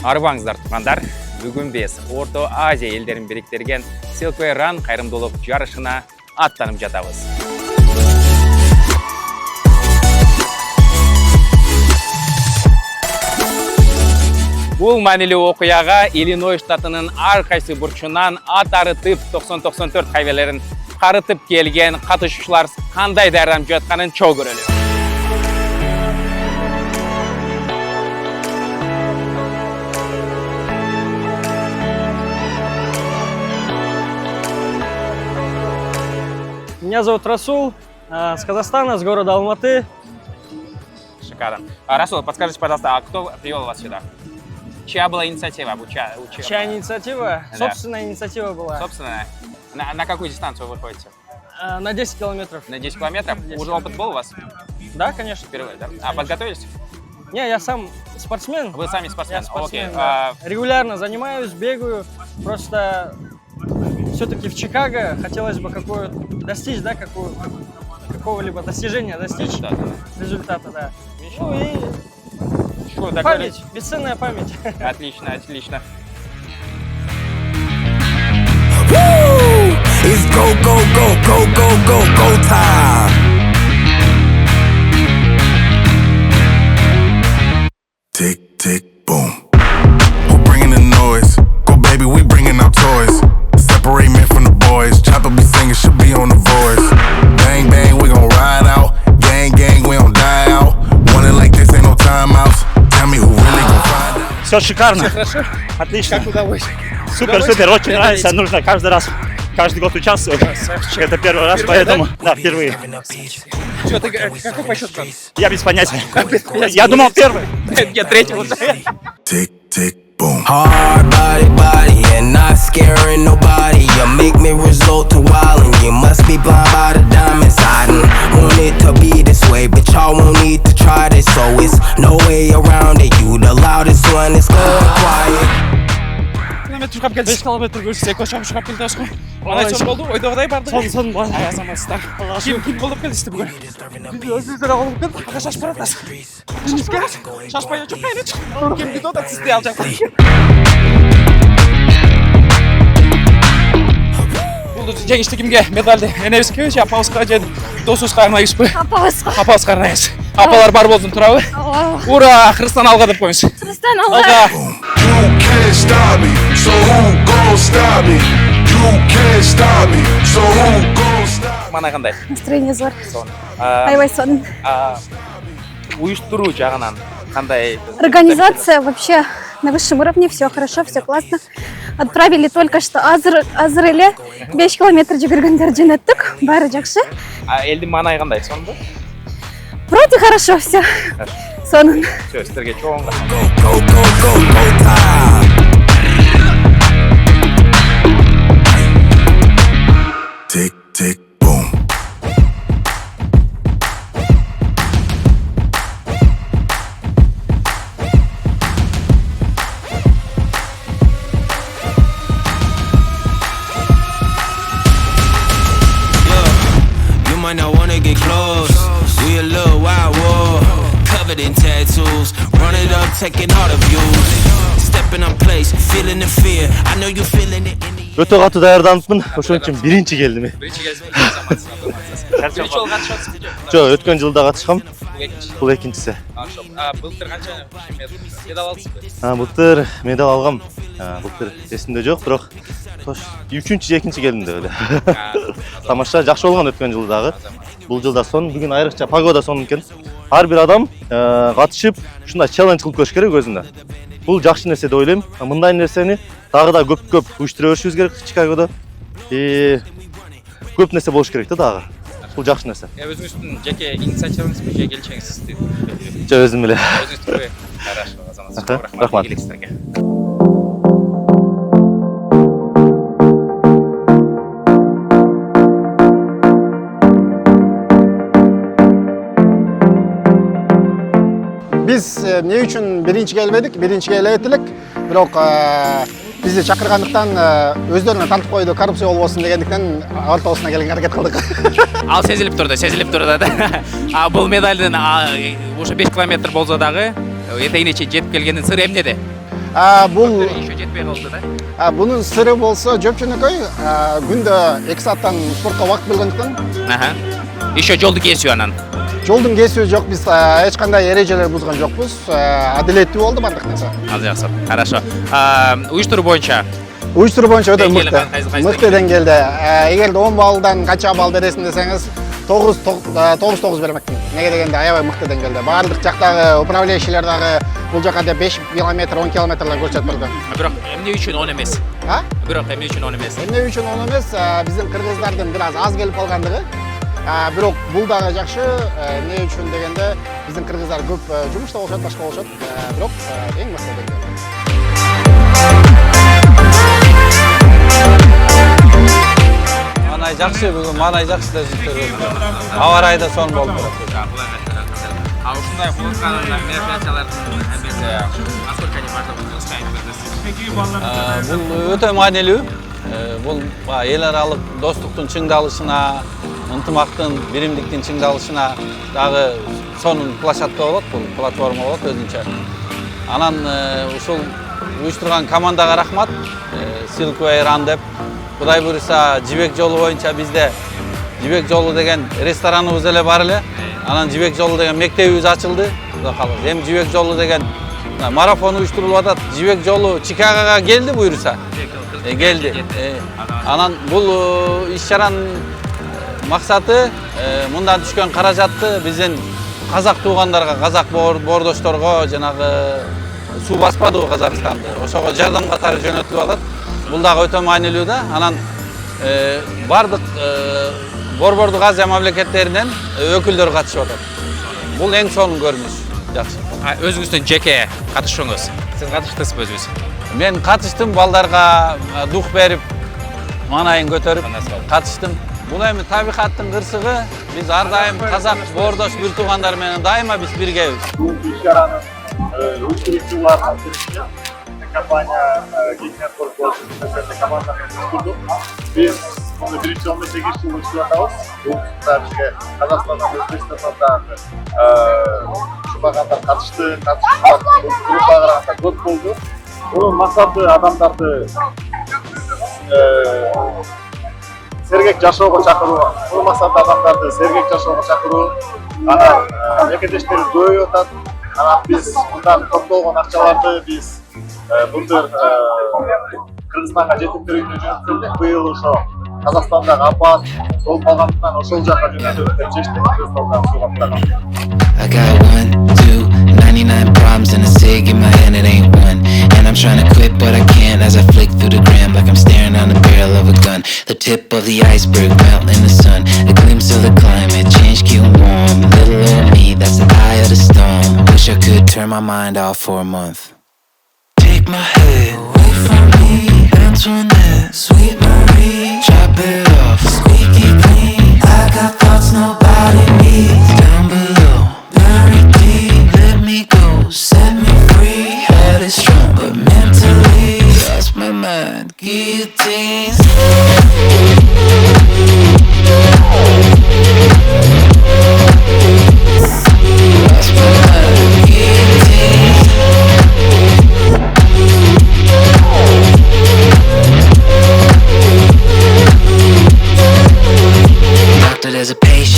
Арбаңыздар туғандар, бүгін біз Орта Азия елдерін біріктірген Silkway Run қайырымдылық жарышына аттанып жатабыз. Бұл мәнілі оқияға Иллинойс штатының әрқайсы бұршынан ат арытып 90-94 қайвелерін қарытып келген қатысушылар қандай дайрам жатқанын чоу көрелі. Меня зовут Расул, с Казахстана, с города Алматы. Шикарно. Расул, подскажите, пожалуйста, а кто привел вас сюда? Чья была инициатива? Чья инициатива? Да. Собственная инициатива была. Собственная. На какую дистанцию вы ходите? На 10 километров. На 10 километров? 10 Уже опыт был у вас? Да, конечно. Впервые, да? Конечно. А подготовились? Не, я сам спортсмен. Вы сами спортсмен? Я спортсмен, Окей. да. Регулярно занимаюсь, бегаю. Просто все-таки в Чикаго хотелось бы достичь, да, какого-либо достижения достичь. Результата, да. Ну и Что, так память, бесценная память. Отлично, отлично. It's go, go, go, go, go, go, go time. Tick, tick, boom. We're bringing the noise. Go, baby, we bringing our toys. Separate men from the boys. Chopper be singing, she'll be on the voice. Bang, bang, we gon' ride out. Gang, gang, we don't die out. Want it like this, ain't no timeouts. Tell me who really gon' find out. Все шикарно. Хорошо? Отлично. Как удалось? Супер, супер, очень нравится. Нужно каждый раз, каждый год участвовать. Это первый раз, поэтому, да, впервые. Что, ты какой по счету? Я без понятия. Я думал первый. Я третий уже. Tick, tick, boom. Hard body, body, and not scaring nobody. You make me resort to wildin'. You must be blind by the diamonds. I didn't want it to be this way, but y'all won't need to try this. So it's no way around it. You the loudest one, it's going quiet. Километр келді. 5 километр көрсетсе, көшем шығап келді осқой. Ана сон болды, ойдағыдай барды. Сон бар. Ай, азаматстар. Кім болып келдісті бүгін? Өздері болып келді, аға шаш баратас. Жүніске, шашпай өтіп қайны. Кем бит ода сізде алжақ. Бұл жеңішті кімге медальді енебізге өте апауысқа жеді. Досысқа арнайыз бі? Апауысқа арнайыз. Апалар бар болсын тұрауы. Ура, Христан алға деп қойыңыз. Христан алға. You can't stop me, so who gon' stop me? You can't stop me, so who gon' stop me? Мана қандай? Настроение зор. Аябай соның. Uyuşturu жағынан қандай? Организация вообще на высшем уровне, все хорошо, все классно. Отправили только что Азреле 5 километр жүгіргендер жөнөттүк, бары жақсы. Елдің манай қандай? Сон ба? Вроде хорошо все. Сонун. Все, сіздерге чоғынға. Go, go, go, go, go time. Tick, tick, boom. You might not wanna get close. We a little wild war, covered in tattoos. Run it up, taking all the views. Stepping on place, feeling the fear. I know you feeling it in the Өте қатты даярданыпмын. Ошон үчүн биринчи келдим. Бірінші келсің, Бірінші жол қатышасыз? Жо, өткөн жылда катышкам. Бул экинчиси. Былтыр қанша медал алдыңыз? Былтыр медал алгам. Былтыр эсимде жок, бирок үчүнчү же экинчи келдим деп эле. Тамаша, жакшы болгон өткөн жылдагы. Бул жылда сон, бүгүн айрыкча погода сонун экен. Ар бир адам катышып, ушундай челлендж кылып көрүш керек өзүнө. Бул жакшы нерсе деп ойлойм. Мындай нерсени дагы да көп уюштура беришибиз керек Чикагодо. Көп нерсе болуш керек да дагы. Бул жакшы нерсе. Өзүңүздүн жеке инициативаңыз бе, же келчеңиз сизди? Жо, өзүм эле. Өзүңүздү Хорошо, азамат. Рахмат. Игіліксіздерге. Biz ne üçün birinci gelmedik, birinci gelemedik. Bирок бизди чакыргандыктан өздөрүнө тантып койду, коррупция болбосун дегендиктен ортосуна келгенге аракет кылдык. Ал сезилип турду да. Бул медалдын уже 5 километр болсо дагы этегине чейин жетип келгендин сыры эмнеде? Бул еще жетпей қалды да. Bunun sırrı bolsa жөпчөнөкөй күндө 2 сааттан спортко убакыт болгондуктан Aha. Еще жолду кесүү анан. жолдун кесүү жок, биз эч кандай эрежелер бузган жокпуз. Адилеттүү болду бардык нерсе. Ал жақсы. Хорошо. Уюштуруу боюнча Уюштуруу боюнча өтө Деңгээли мыкты. кайсы Мыкты деңгээлде. Эгерде 10 баллдан канча балл бересиң десеңиз, 9 бермекмин. Неге дегенде аябай мыкты деңгээлде. Баардык жактагы управляющийлер дагы бул жака 5 километр, 10 километрлер көрсөтүп турду. бирок эмне үчүн он эмес? Бирок эмне үчүн он эмес? Эмне үчүн он эмес? Биздин кыргыздардын бир аз келип калгандыгы. Бирок бул дагы жакшы. Эмне үчүн дегенде биздин кыргыздар көп жумушта болушат, башка болушат. Бирок эң мыкты деңгээлде. Манай жакшы, бүгүн манай жакшы результат. Аба ырайы да сонун болуп турат. Ушундай кылган мероприятиялардын эмеси насколько они важны в Бул өтө маанилүү. Бул эл аралык достуктун чыңдалышына, ынтымактын, биримдиктин чыңдалышына дагы сонун площадка болот, бул платформа болот өзүнчө. Анан ушул уюштурган командага рахмат. Silkway Run деп. Кудай буюрса, Жибек жолу боюнча бизде Жибек жолу деген рестораныбыз эле бар эле. Анан Жибек жолу деген мектебибиз ачылды. Кудай кааласа. Эми Жибек жолу деген марафон уюштурулуп атат. Жибек жолу Чикагога келди буюрса. Келди. Анан бул иш-чаранын максаты мындан түшкөн каражатты биздин казак туугандарга, казак боордошторго жанагы суу баспады Казакстанды. Ошого жардам катары жөнөтүлүп атат. Бул дагы өтө маанилүү да. Анан бардык Борбордук Азия мамлекеттеринен өкүлдөр катышып атат. Бул эң сонун көрүнүш. Жакшы. Өзүңүздүн жеке катышуңуз. Сиз катыштыңызбы өзүңүз? Мен катыштым, балдарга дух берип, манайын көтөрүп катыштым. Бул эми табигаттын кырсыгы. Биз ар дайым казак боордош бир туугандар менен дайыма биз биргебиз. Бул иш-чаранын уюштуруучуларынын биринчи компания Гигнет Корпорациясы командасын уюштурдук. Биз муну биринчи 18 жыл уюштурабыз. Бул бизге Казакстандан, Өзбекстандан дагы ушулагандар катышты, группага караганда көп болду. Бунун максаты адамдарды сергек жашоого чакыруу. Бул максаты адамдарды сергек жашоого чакыруу. Анан мекендештерибиз көбөйүп атат. Анан биз мындан топтолгон акчаларды биз былтыр Кыргызстанга жетиктер үйүнө жөнөттүрдүк. Быйыл ошо Казакстандагы апат болуп калгандыктан ошол жака жөнөтөбүз деп чечтик. Кыргызстандан сууга таптаган. I got 1, 2, 99 problems and a cig in my hand, it ain't one. And I'm trying to quit, but I can't as I flick through the gram like I'm staring down the barrel of a gun. The tip of the iceberg melt in the sun. A glimpse of the climate change, keep warm. Little old me, that's the eye of the storm. Wish I could turn my mind off for a month. Take my head away from me, Antoinette, Sweet Marie. Chop it off, squeaky clean. I got thoughts nobody needs. Down below, buried deep. Let me go, set me free. Head is strong, but mentally lost my mind. Guillotines. Lost my mind. Guillotines. Doctor, there's a patient